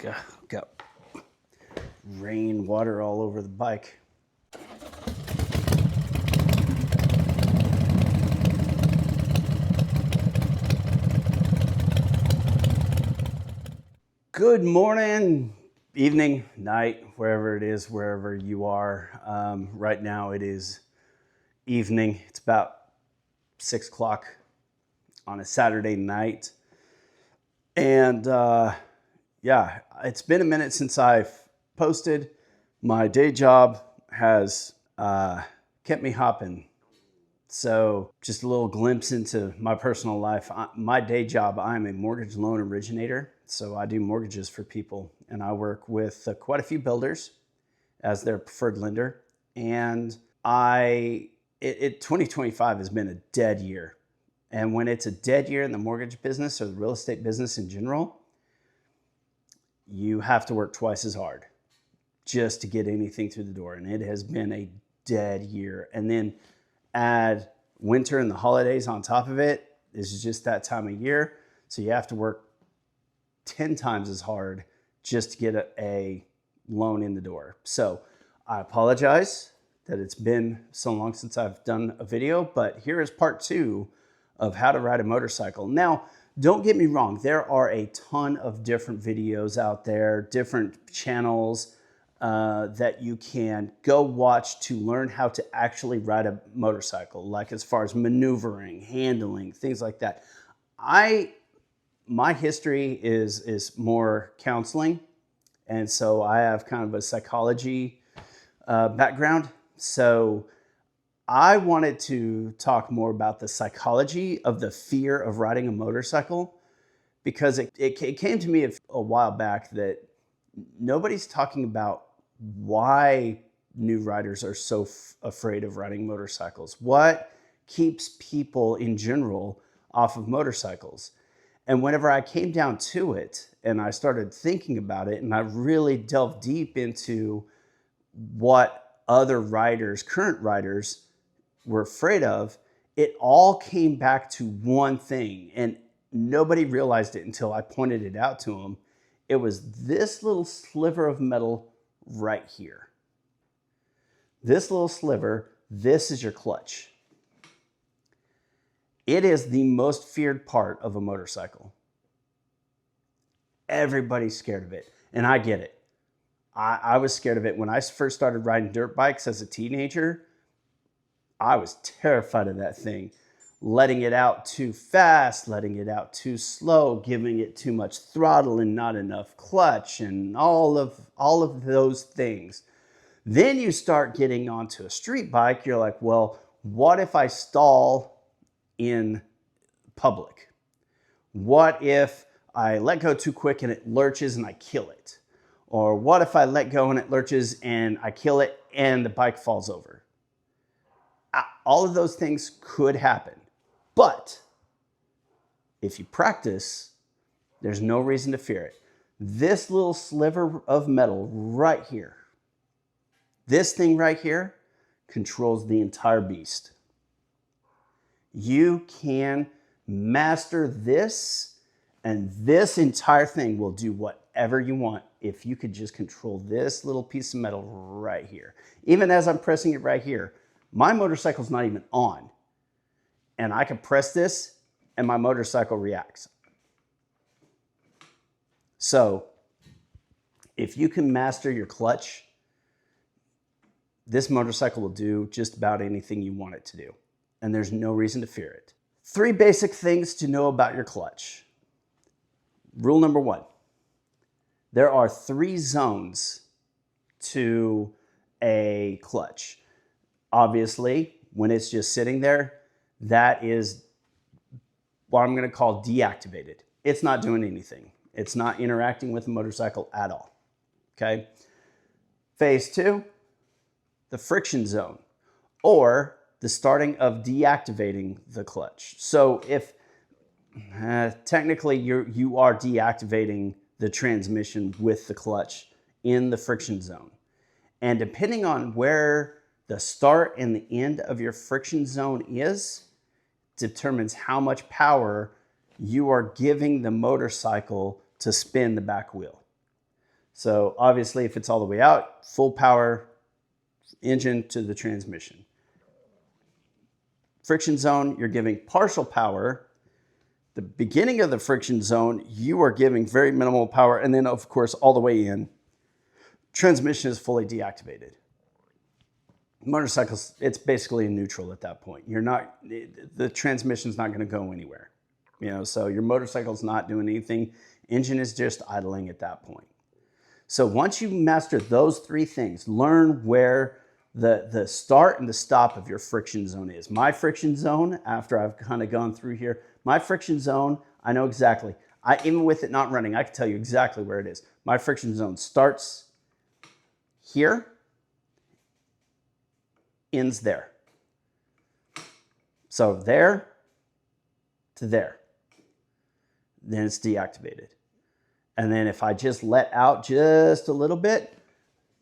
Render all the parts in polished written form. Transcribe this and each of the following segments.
Got rain, water all over the bike. Good morning, evening, night, wherever it is, wherever you are. Right now it is evening. It's about 6 o'clock on a Saturday night. And yeah, it's been a minute since I've posted. My day job has kept me hopping. So just a little glimpse into my personal life. My day job, I'm a mortgage loan originator. So I do mortgages for people, and I work with quite a few builders as their preferred lender. And 2025 has been a dead year. And when it's a dead year in the mortgage business or the real estate business in general, you have to work twice as hard just to get anything through the door. And it has been a dead year. And then add winter and the holidays on top of it. This is just that time of year. So you have to work 10 times as hard just to get a loan in the door. So I apologize that it's been so long since I've done a video, but here is part 2 of how to ride a motorcycle. Now, don't get me wrong. There are a ton of different videos out there, different channels that you can go watch to learn how to actually ride a motorcycle, like as far as maneuvering, handling, things like that. My history is more counseling, and so I have kind of a psychology background. So I wanted to talk more about the psychology of the fear of riding a motorcycle, because it came to me a while back that nobody's talking about why new riders are so afraid of riding motorcycles. What keeps people in general off of motorcycles? And whenever I came down to it and I started thinking about it and I really delved deep into what other riders, current riders, were afraid of, it all came back to one thing. And nobody realized it until I pointed it out to them. It was this little sliver of metal right here. This little sliver, this is your clutch. It is the most feared part of a motorcycle. Everybody's scared of it, and I get it. I was scared of it when I first started riding dirt bikes as a teenager. I was terrified of that thing. Letting it out too fast, letting it out too slow, giving it too much throttle and not enough clutch, and all of those things. Then you start getting onto a street bike. You're like, well, what if I stall in public? What if I let go too quick and it lurches and I kill it? Or what if I let go and it lurches and I kill it and the bike falls over? All of those things could happen. But if you practice, there's no reason to fear it. This little sliver of metal right here, this thing right here, controls the entire beast. You can master this, and this entire thing will do whatever you want if you could just control this little piece of metal right here. Even as I'm pressing it right here, my motorcycle's not even on. And I can press this and my motorcycle reacts. So if you can master your clutch, this motorcycle will do just about anything you want it to do. And there's no reason to fear it. 3 basic things to know about your clutch. Rule number 1. There are 3 zones to a clutch. Obviously, when it's just sitting there, that is what I'm going to call deactivated. It's not doing anything. It's not interacting with the motorcycle at all. Okay? Phase 2, the friction zone, or the starting of deactivating the clutch. So if technically you are deactivating the transmission with the clutch in the friction zone. And depending on where the start and the end of your friction zone is, determines how much power you are giving the motorcycle to spin the back wheel. So obviously if it's all the way out, full power engine to the transmission. Friction zone, you're giving partial power. The beginning of the friction zone, you are giving very minimal power. And then of course, all the way in, transmission is fully deactivated. Motorcycles, it's basically neutral at that point. The transmission's not going to go anywhere. So your motorcycle's not doing anything. Engine is just idling at that point. So once you master those three things, learn where the start and the stop of your friction zone is. My friction zone, after I've kind of gone through here, my friction zone, I know exactly. Even with it not running, I can tell you exactly where it is. My friction zone starts here, ends there. So there to there. Then it's deactivated. And then if I just let out just a little bit,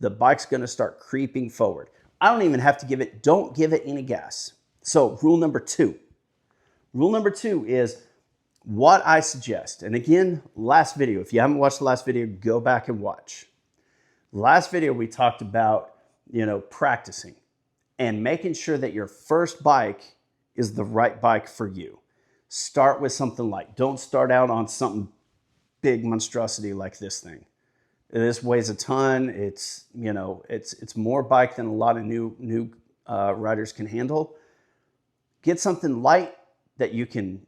the bike's going to start creeping forward. I don't even have to don't give it any gas. So rule number 2. Rule number 2 is what I suggest. And again, last video, if you haven't watched the last video, go back and watch. Last video, we talked about, practicing and making sure that your first bike is the right bike for you. Start with something light. Don't start out on something big monstrosity like this thing. This weighs a ton. It's more bike than a lot of new riders can handle. Get something light that you can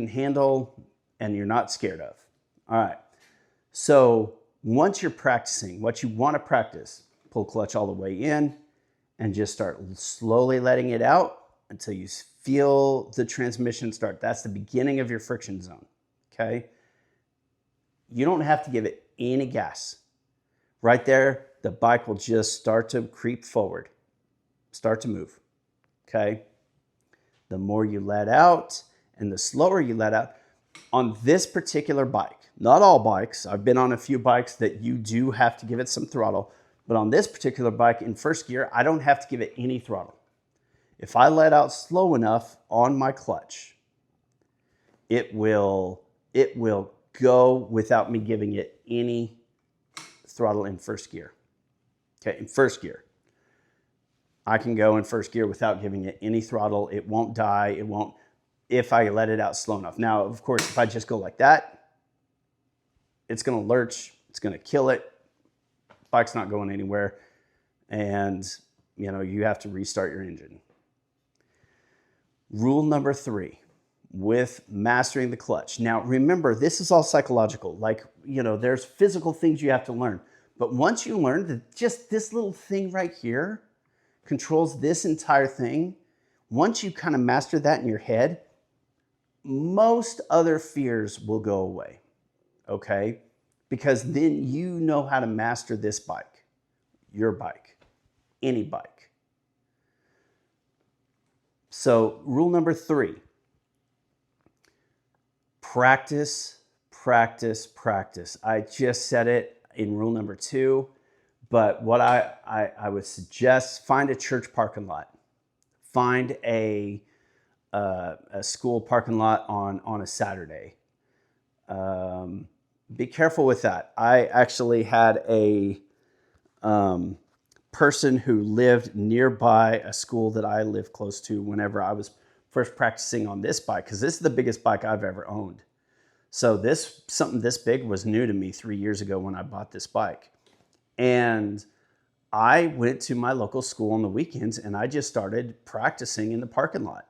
handle and you're not scared of. All right. So once you're practicing, what you want to practice, pull clutch all the way in and just start slowly letting it out until you feel the transmission start. That's the beginning of your friction zone. Okay. You don't have to give it any gas. Right there, the bike will just start to creep forward, start to move. Okay. The more you let out and the slower you let out on this particular bike, not all bikes. I've been on a few bikes that you do have to give it some throttle, but on this particular bike in first gear, I don't have to give it any throttle. If I let out slow enough on my clutch, it will go without me giving it any throttle in first gear. Okay, in first gear. I can go in first gear without giving it any throttle. It won't die. It won't, if I let it out slow enough. Now, of course, if I just go like that, it's going to lurch. It's going to kill it. Bike's not going anywhere. And, you have to restart your engine. Rule number 3, with mastering the clutch. Now, remember, this is all psychological. Like, there's physical things you have to learn. But once you learn that just this little thing right here controls this entire thing, once you kind of master that in your head, most other fears will go away, okay? Because then you know how to master this bike, your bike, any bike. So rule number 3, practice, practice, practice. I just said it in rule number 2, but what I would suggest, find a church parking lot. Find a school parking lot on a Saturday. Be careful with that. I actually had a person who lived nearby a school that I lived close to whenever I was first practicing on this bike, because this is the biggest bike I've ever owned. So something this big was new to me 3 years ago when I bought this bike. And I went to my local school on the weekends and I just started practicing in the parking lot.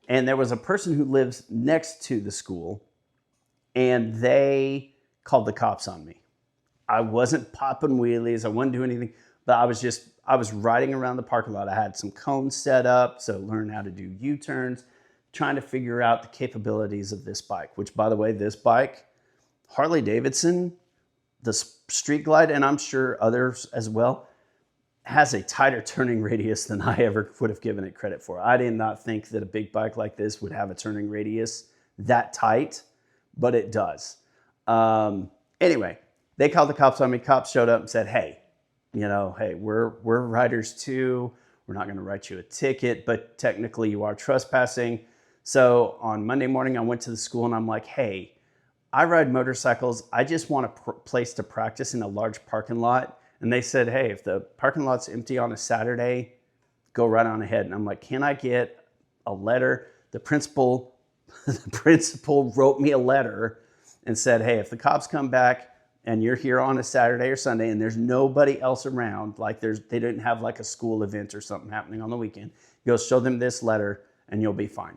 And there was a person who lives next to the school and they called the cops on me. I wasn't popping wheelies. I wasn't doing anything, but I was riding around the parking lot. I had some cones set up, so learn how to do U-turns, trying to figure out the capabilities of this bike, which, by the way, this bike, Harley Davidson, the Street Glide, and I'm sure others as well, has a tighter turning radius than I ever would have given it credit for. I did not think that a big bike like this would have a turning radius that tight, but it does. Anyway, they called the cops on me. Cops showed up and said, hey, we're riders too. We're not going to write you a ticket, but technically you are trespassing. So on Monday morning, I went to the school and I'm like, hey, I ride motorcycles. I just want a place to practice in a large parking lot. And they said, hey, if the parking lot's empty on a Saturday, go right on ahead. And I'm like, can I get a letter? The principal wrote me a letter and said, hey, if the cops come back and you're here on a Saturday or Sunday and there's nobody else around, like they didn't have like a school event or something happening on the weekend, go show them this letter and you'll be fine.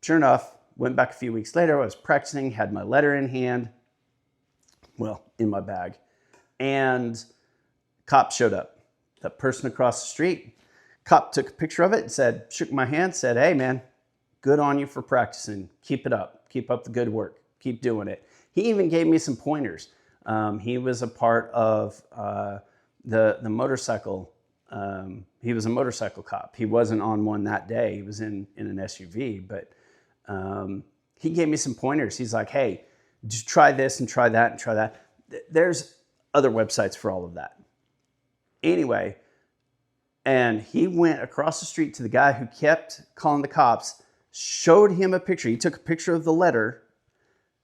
Sure enough, went back a few weeks later, I was practicing, had my letter in hand, well, in my bag, and cop showed up. The person across the street, cop took a picture of it and said, shook my hand, said, hey man, good on you for practicing. Keep it up. Keep up the good work. Keep doing it. He even gave me some pointers. He was a part of the motorcycle. He was a motorcycle cop. He wasn't on one that day. He was in an SUV, but he gave me some pointers. He's like, hey, just try this and try that and try that. There's other websites for all of that. Anyway, and he went across the street to the guy who kept calling the cops, showed him a picture. He took a picture of the letter,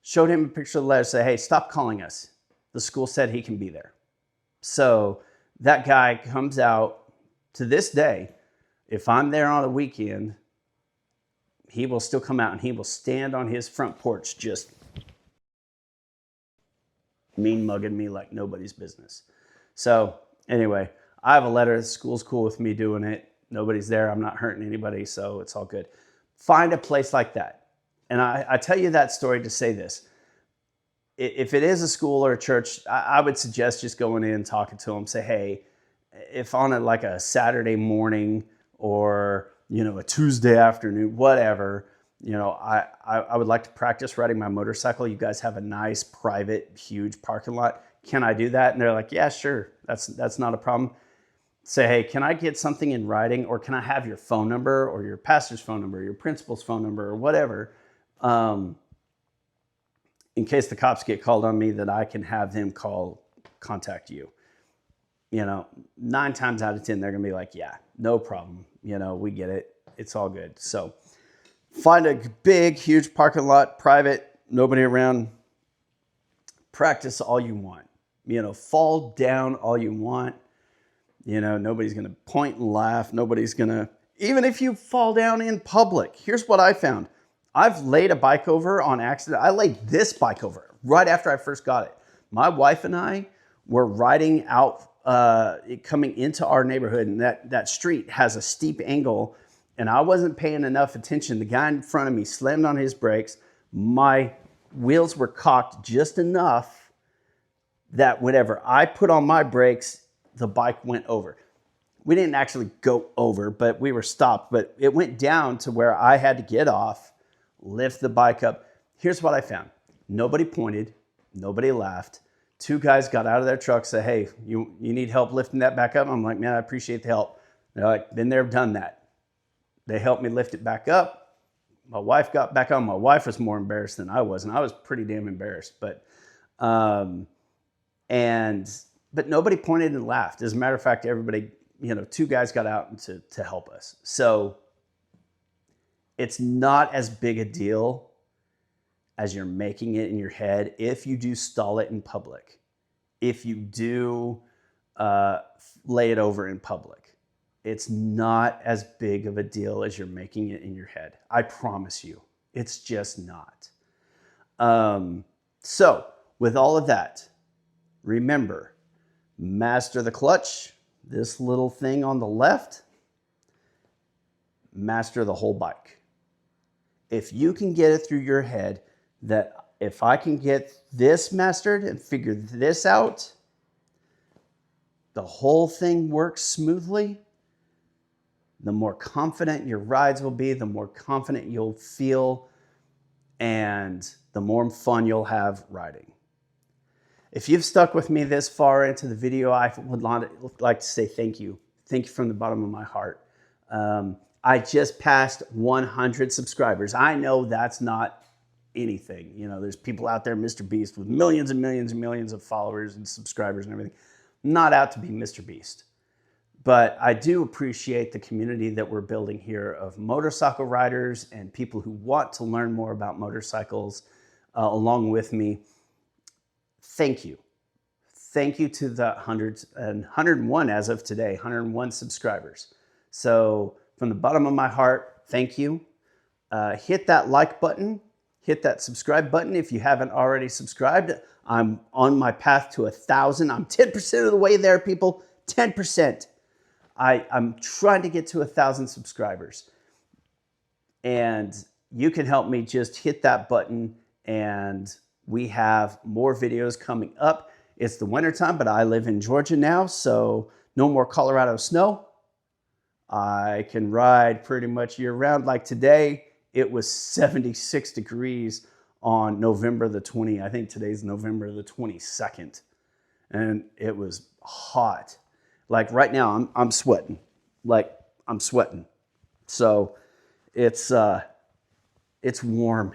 showed him a picture of the letter, said, hey, stop calling us. The school said he can be there. So that guy comes out. To this day, if I'm there on a weekend, he will still come out and he will stand on his front porch just mean mugging me like nobody's business. So anyway, I have a letter. The school's cool with me doing it. Nobody's there. I'm not hurting anybody, so it's all good. Find a place like that. And I tell you that story to say this. If it is a school or a church, I would suggest just going in and talking to them. Say, hey, if on like a Saturday morning or, a Tuesday afternoon, whatever, I would like to practice riding my motorcycle. You guys have a nice, private, huge parking lot. Can I do that? And they're like, yeah, sure. That's not a problem. Say, hey, can I get something in writing, or can I have your phone number or your pastor's phone number, your principal's phone number, or whatever, in case the cops get called on me, that I can have them contact you. 9 times out of 10, they're going to be like, yeah, no problem. We get it. It's all good. So find a big, huge parking lot, private, nobody around. Practice all you want. Fall down all you want. Nobody's going to point and laugh. Nobody's going to, even if you fall down in public. Here's what I found. I've laid a bike over on accident. I laid this bike over right after I first got it. My wife and I were riding out, coming into our neighborhood, and that street has a steep angle, and I wasn't paying enough attention. The guy in front of me slammed on his brakes. My wheels were cocked just enough that whenever I put on my brakes, the bike went over. We didn't actually go over, but we were stopped. But it went down to where I had to get off, lift the bike up. Here's what I found. Nobody pointed. Nobody laughed. 2 guys got out of their truck, said, hey, you need help lifting that back up? I'm like, man, I appreciate the help. They're like, been there, done that. They helped me lift it back up. My wife got back on. My wife was more embarrassed than I was, and I was pretty damn embarrassed. But nobody pointed and laughed. As a matter of fact, everybody, 2 guys got out to help us. So it's not as big a deal as you're making it in your head if you do stall it in public, if you do lay it over in public. It's not as big of a deal as you're making it in your head. I promise you, it's just not. So with all of that, remember, master the clutch, this little thing on the left, master the whole bike. If you can get it through your head that if I can get this mastered and figure this out, the whole thing works smoothly, the more confident your rides will be, the more confident you'll feel, and the more fun you'll have riding. If you've stuck with me this far into the video, I would like to say thank you. Thank you from the bottom of my heart. I just passed 100 subscribers. I know that's not anything. There's people out there, Mr. Beast, with millions and millions and millions of followers and subscribers and everything. I'm not out to be Mr. Beast. But I do appreciate the community that we're building here of motorcycle riders and people who want to learn more about motorcycles. along with me. Thank you. Thank you to the 101 as of today, 101 subscribers. So from the bottom of my heart, thank you. Hit that like button, hit that subscribe button if you haven't already subscribed. I'm on my path to 1,000. I'm 10% of the way there, people. 10%. I'm trying to get to 1,000 subscribers. And you can help me. Just hit that button, and we have more videos coming up. It's the wintertime, but I live in Georgia now, so no more Colorado snow. I can ride pretty much year round. Like today, it was 76 degrees on November the 20th. I think today's November the 22nd. And it was hot. Like right now, I'm sweating. Like I'm sweating. So it's warm.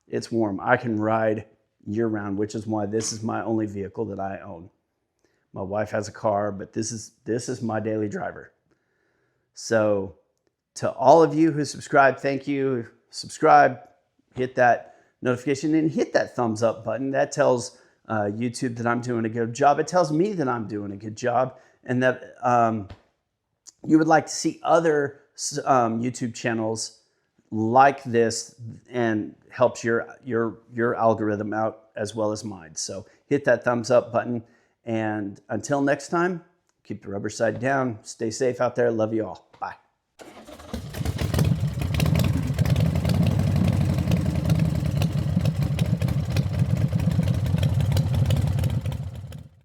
It's warm. I can ride year round, which is why this is my only vehicle that I own. My wife has a car, but this is my daily driver. So to all of you who subscribe, thank you. Subscribe, hit that notification, and hit that thumbs up button. That tells YouTube that I'm doing a good job. It tells me that I'm doing a good job, and that you would like to see other YouTube channels like this, and helps your algorithm out as well as mine. So hit that thumbs up button, and until next time, keep the rubber side down. Stay safe out there. Love you all. Bye.